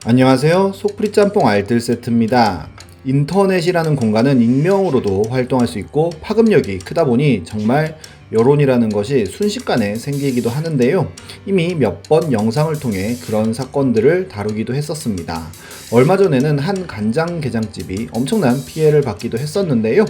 안녕하세요. 속풀이 짬뽕 알뜰 세트입니다. 인터넷이라는 공간은 익명으로도 활동할 수 있고 파급력이 크다 보니 정말 여론이라는 것이 순식간에 생기기도 하는데요. 이미 몇 번 영상을 통해 그런 사건들을 다루기도 했었습니다. 얼마 전에는 한 간장게장집이 엄청난 피해를 받기도 했었는데요.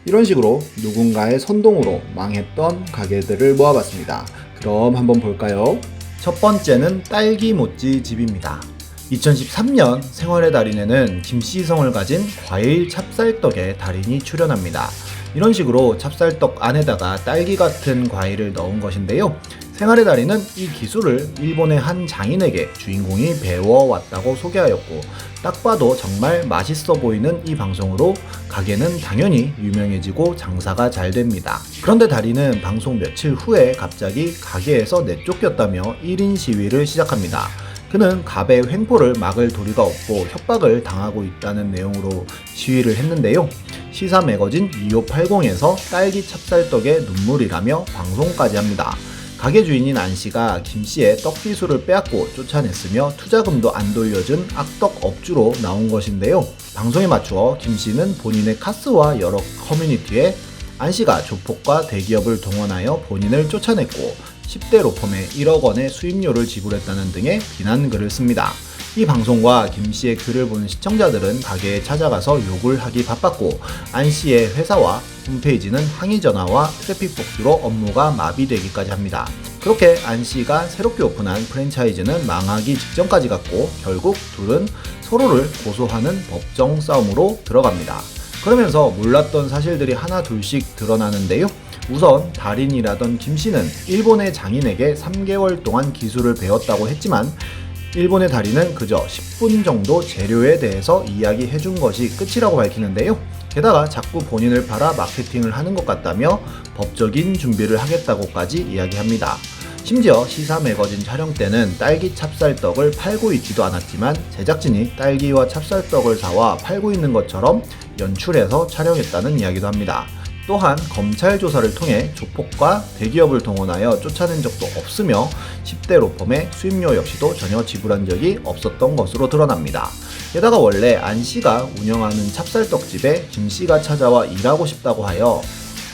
이런 식으로 누군가의 선동으로 망했던 가게들을 모아봤습니다. 그럼 한번 볼까요? 첫 번째는 딸기 모찌 집입니다. 2013년 생활의 달인에는 김씨성을 가진 과일 찹쌀떡의 달인이 출연합니다. 이런 식으로 찹쌀떡 안에다가 딸기 같은 과일을 넣은 것인데요. 생활의 달인은 이 기술을 일본의 한 장인에게 주인공이 배워왔다고 소개하였고, 딱 봐도 정말 맛있어 보이는 이 방송으로 가게는 당연히 유명해지고 장사가 잘 됩니다. 그런데 달인은 방송 며칠 후에 갑자기 가게에서 내쫓겼다며 1인 시위를 시작합니다. 그는 갑의 횡포를 막을 도리가 없고 협박을 당하고 있다는 내용으로 시위를 했는데요. 시사 매거진 2580에서 딸기 찹쌀떡에 눈물이라며 방송까지 합니다. 가게 주인인 안씨가 김씨의 떡 기술을 빼앗고 쫓아냈으며 투자금도 안 돌려준 악덕 업주로 나온 것인데요. 방송에 맞추어 김씨는 본인의 카스와 여러 커뮤니티에 안씨가 조폭과 대기업을 동원하여 본인을 쫓아냈고 10대 로펌에 1억 원의 수임료를 지불했다는 등의 비난글을 씁니다. 이 방송과 김씨의 글을 보는 시청자들은 가게에 찾아가서 욕을 하기 바빴고, 안씨의 회사와 홈페이지는 항의 전화와 트래픽 복수로 업무가 마비되기까지 합니다. 그렇게 안씨가 새롭게 오픈한 프랜차이즈는 망하기 직전까지 갔고, 결국 둘은 서로를 고소하는 법정 싸움으로 들어갑니다. 그러면서 몰랐던 사실들이 하나 둘씩 드러나는데요. 우선 달인이라던 김씨는 일본의 장인에게 3개월 동안 기술을 배웠다고 했지만 일본의 달인은 그저 10분 정도 재료에 대해서 이야기해준 것이 끝이라고 밝히는데요. 게다가 자꾸 본인을 팔아 마케팅을 하는 것 같다며 법적인 준비를 하겠다고까지 이야기합니다. 심지어 시사 매거진 촬영 때는 딸기 찹쌀떡을 팔고 있지도 않았지만 제작진이 딸기와 찹쌀떡을 사와 팔고 있는 것처럼 연출해서 촬영했다는 이야기도 합니다. 또한 검찰 조사를 통해 조폭과 대기업을 동원하여 쫓아낸 적도 없으며 10대 로펌의 수임료 역시도 전혀 지불한 적이 없었던 것으로 드러납니다. 게다가 원래 안씨가 운영하는 찹쌀떡집에 김씨가 찾아와 일하고 싶다고 하여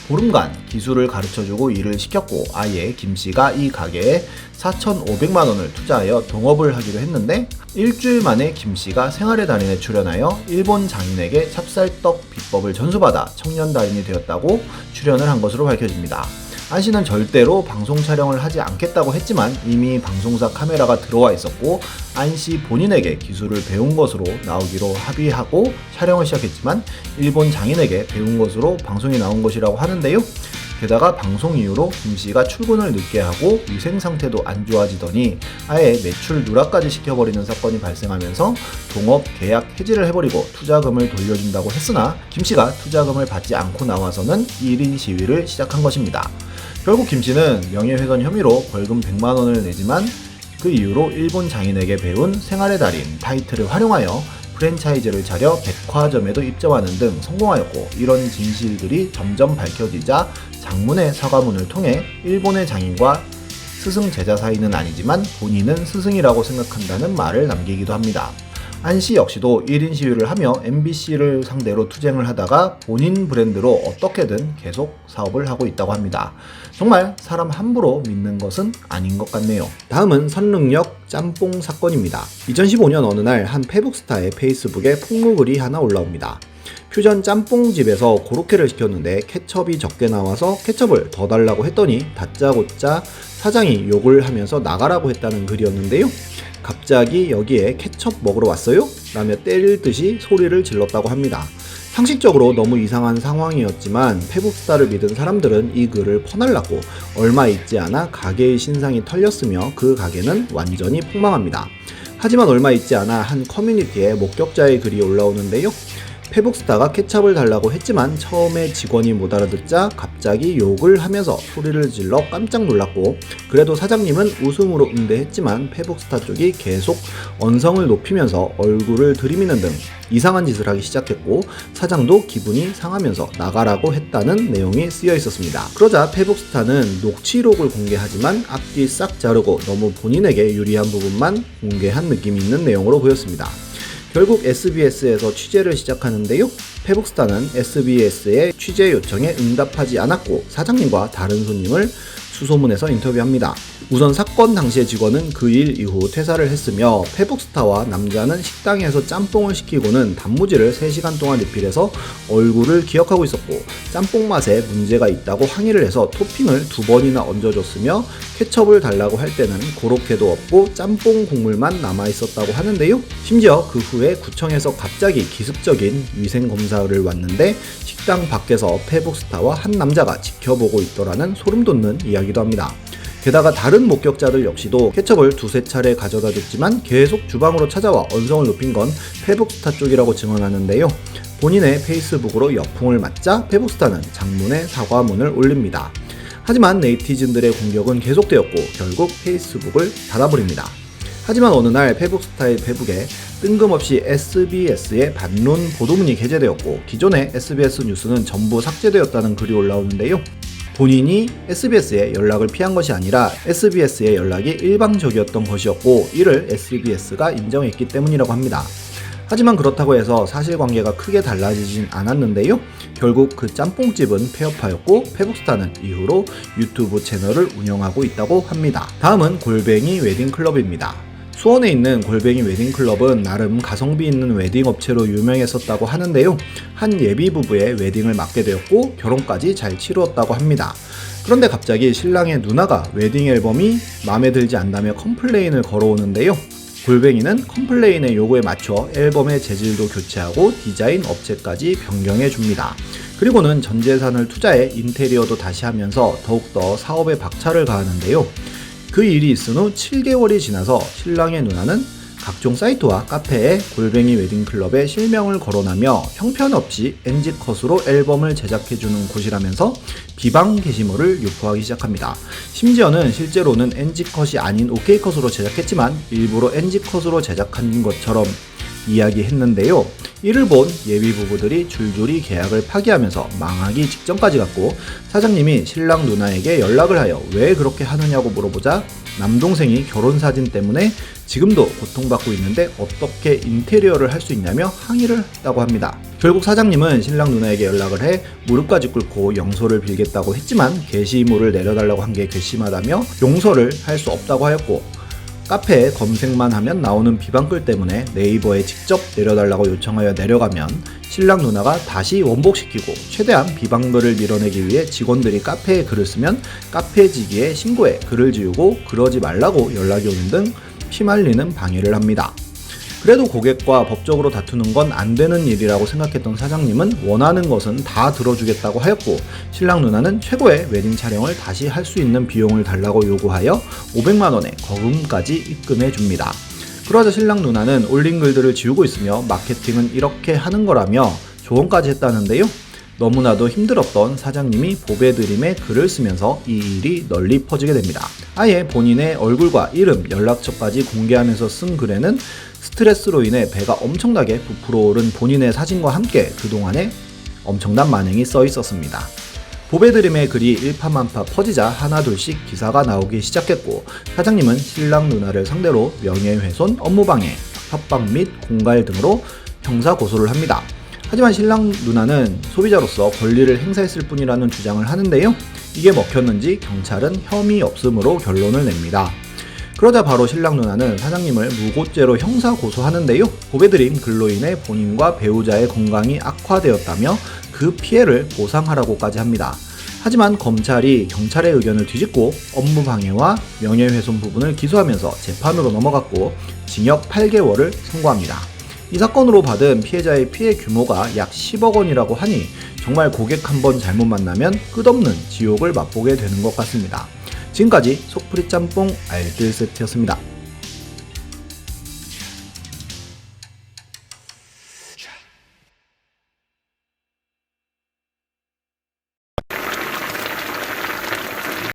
보름간 기술을 가르쳐주고 일을 시켰고, 아예 김씨가 이 가게에 4,500만원을 투자하여 동업을 하기로 했는데 일주일 만에 김씨가 생활의 달인에 출연하여 일본 장인에게 찹쌀떡 비법을 전수받아 청년 달인이 되었다고 출연을 한 것으로 밝혀집니다. 안씨는 절대로 방송 촬영을 하지 않겠다고 했지만 이미 방송사 카메라가 들어와 있었고, 안씨 본인에게 기술을 배운 것으로 나오기로 합의하고 촬영을 시작했지만 일본 장인에게 배운 것으로 방송에 나온 것이라고 하는데요. 게다가 방송 이후로 김씨가 출근을 늦게 하고 위생 상태도 안 좋아지더니 아예 매출 누락까지 시켜버리는 사건이 발생하면서 동업 계약 해지를 해버리고 투자금을 돌려준다고 했으나 김씨가 투자금을 받지 않고 나와서는 1인 시위를 시작한 것입니다. 결국 김씨는 명예훼손 혐의로 벌금 100만원을 내지만 그 이후로 일본 장인에게 배운 생활의 달인 타이틀을 활용하여 프랜차이즈를 차려 백화점에도 입점하는 등 성공하였고, 이런 진실들이 점점 밝혀지자 장문의 사과문을 통해 일본의 장인과 스승 제자 사이는 아니지만 본인은 스승이라고 생각한다는 말을 남기기도 합니다. 안씨 역시도 1인 시위를 하며 MBC를 상대로 투쟁을 하다가 본인 브랜드로 어떻게든 계속 사업을 하고 있다고 합니다. 정말 사람 함부로 믿는 것은 아닌 것 같네요. 다음은 선릉역 짬뽕 사건입니다. 2015년 어느 날 한 페북스타의 페이스북에 폭로글이 하나 올라옵니다. 퓨전 짬뽕집에서 고로케를 시켰는데 케첩이 적게 나와서 케첩을 더 달라고 했더니 다짜고짜 사장이 욕을 하면서 나가라고 했다는 글이었는데요. 갑자기 여기에 케첩 먹으러 왔어요? 라며 때릴 듯이 소리를 질렀다고 합니다. 상식적으로 너무 이상한 상황이었지만 페북스타를 믿은 사람들은 이 글을 퍼날랐고 얼마 있지 않아 가게의 신상이 털렸으며 그 가게는 완전히 폭망합니다. 하지만 얼마 있지 않아 한 커뮤니티에 목격자의 글이 올라오는데요. 페북스타가 케첩을 달라고 했지만 처음에 직원이 못 알아듣자 갑자기 욕을 하면서 소리를 질러 깜짝 놀랐고, 그래도 사장님은 웃음으로 응대했지만 페북스타 쪽이 계속 언성을 높이면서 얼굴을 들이미는 등 이상한 짓을 하기 시작했고, 사장도 기분이 상하면서 나가라고 했다는 내용이 쓰여 있었습니다. 그러자 페북스타는 녹취록을 공개하지만 앞뒤 싹 자르고 너무 본인에게 유리한 부분만 공개한 느낌이 있는 내용으로 보였습니다. 결국 SBS에서 취재를 시작하는데요. 페북스타는 SBS의 취재 요청에 응답하지 않았고 사장님과 다른 손님을 수소문해서 인터뷰합니다. 우선 사건 당시의 직원은 그 일 이후 퇴사를 했으며, 페북스타와 남자는 식당에서 짬뽕을 시키고는 단무지를 3시간 동안 리필해서 얼굴을 기억하고 있었고, 짬뽕 맛에 문제가 있다고 항의를 해서 토핑을 2번이나 얹어줬으며, 케첩을 달라고 할 때는 고로케도 없고 짬뽕 국물만 남아있었다고 하는데요. 심지어 그 후에 구청에서 갑자기 기습적인 위생검사를 왔는데 식당 밖에서 페북스타와 한 남자가 지켜보고 있더라는 소름 돋는 이야기도 합니다. 게다가 다른 목격자들 역시도 케첩을 2~3차례 가져다 줬지만 계속 주방으로 찾아와 언성을 높인 건 페북스타 쪽이라고 증언하는데요. 본인의 페이스북으로 역풍을 맞자 페북스타는 장문의 사과문을 올립니다. 하지만 네티즌들의 공격은 계속되었고 결국 페이스북을 닫아버립니다. 하지만 어느 날 페북스타의 페북에 뜬금없이 SBS의 반론 보도문이 게재되었고, 기존의 SBS 뉴스는 전부 삭제되었다는 글이 올라오는데요. 본인이 SBS에 연락을 피한 것이 아니라 SBS의 연락이 일방적이었던 것이었고, 이를 SBS가 인정했기 때문이라고 합니다. 하지만 그렇다고 해서 사실관계가 크게 달라지진 않았는데요. 결국 그 짬뽕집은 폐업하였고 페북스타는 이후로 유튜브 채널을 운영하고 있다고 합니다. 다음은 골뱅이 웨딩클럽입니다. 수원에 있는 골뱅이 웨딩클럽은 나름 가성비 있는 웨딩 업체로 유명했었다고 하는데요. 한 예비 부부의 웨딩을 맡게 되었고 결혼까지 잘 치루었다고 합니다. 그런데 갑자기 신랑의 누나가 웨딩 앨범이 마음에 들지 않다며 컴플레인을 걸어오는데요. 골뱅이는 컴플레인의 요구에 맞춰 앨범의 재질도 교체하고 디자인 업체까지 변경해 줍니다. 그리고는 전 재산을 투자해 인테리어도 다시 하면서 더욱더 사업에 박차를 가하는데요. 그 일이 있은 후 7개월이 지나서 신랑의 누나는 각종 사이트와 카페에 골뱅이 웨딩클럽의 실명을 거론하며 형편없이 NG컷으로 앨범을 제작해주는 곳이라면서 비방 게시물을 유포하기 시작합니다. 심지어는 실제로는 NG컷이 아닌 OK컷으로 제작했지만 일부러 NG컷으로 제작한 것처럼 이야기했는데요. 이를 본 예비 부부들이 줄줄이 계약을 파기하면서 망하기 직전까지 갔고, 사장님이 신랑 누나에게 연락을 하여 왜 그렇게 하느냐고 물어보자 남동생이 결혼사진 때문에 지금도 고통받고 있는데 어떻게 인테리어를 할 수 있냐며 항의를 했다고 합니다. 결국 사장님은 신랑 누나에게 연락을 해 무릎까지 꿇고 용서를 빌겠다고 했지만 게시물을 내려달라고 한 게 괘씸하다며 용서를 할 수 없다고 하였고, 카페에 검색만 하면 나오는 비방글 때문에 네이버에 직접 내려달라고 요청하여 내려가면 신랑 누나가 다시 원복시키고, 최대한 비방글을 밀어내기 위해 직원들이 카페에 글을 쓰면 카페지기에 신고해 글을 지우고 그러지 말라고 연락이 오는 등 피말리는 방해를 합니다. 그래도 고객과 법적으로 다투는 건 안 되는 일이라고 생각했던 사장님은 원하는 것은 다 들어주겠다고 하였고, 신랑 누나는 최고의 웨딩 촬영을 다시 할 수 있는 비용을 달라고 요구하여 500만 원의 거금까지 입금해 줍니다. 그러자 신랑 누나는 올린 글들을 지우고 있으며 마케팅은 이렇게 하는 거라며 조언까지 했다는데요. 너무나도 힘들었던 사장님이 보배드림에 글을 쓰면서 이 일이 널리 퍼지게 됩니다. 아예 본인의 얼굴과 이름, 연락처까지 공개하면서 쓴 글에는 스트레스로 인해 배가 엄청나게 부풀어 오른 본인의 사진과 함께 그동안에 엄청난 만행이 써 있었습니다. 보배드림의 글이 일파만파 퍼지자 하나둘씩 기사가 나오기 시작했고, 사장님은 신랑 누나를 상대로 명예훼손, 업무방해, 협박 및 공갈 등으로 형사 고소를 합니다. 하지만 신랑 누나는 소비자로서 권리를 행사했을 뿐이라는 주장을 하는데요. 이게 먹혔는지 경찰은 혐의 없음으로 결론을 냅니다. 그러자 바로 신랑 누나는 사장님을 무고죄로 형사 고소하는데요. 보배드림 글로 인해 본인과 배우자의 건강이 악화되었다며 그 피해를 보상하라고까지 합니다. 하지만 검찰이 경찰의 의견을 뒤집고 업무방해와 명예훼손 부분을 기소하면서 재판으로 넘어갔고 징역 8개월을 선고합니다. 이 사건으로 받은 피해자의 피해 규모가 약 10억 원이라고 하니 정말 고객 한 번 잘못 만나면 끝없는 지옥을 맛보게 되는 것 같습니다. 지금까지 속풀이 짬뽕 알뜰 세트였습니다.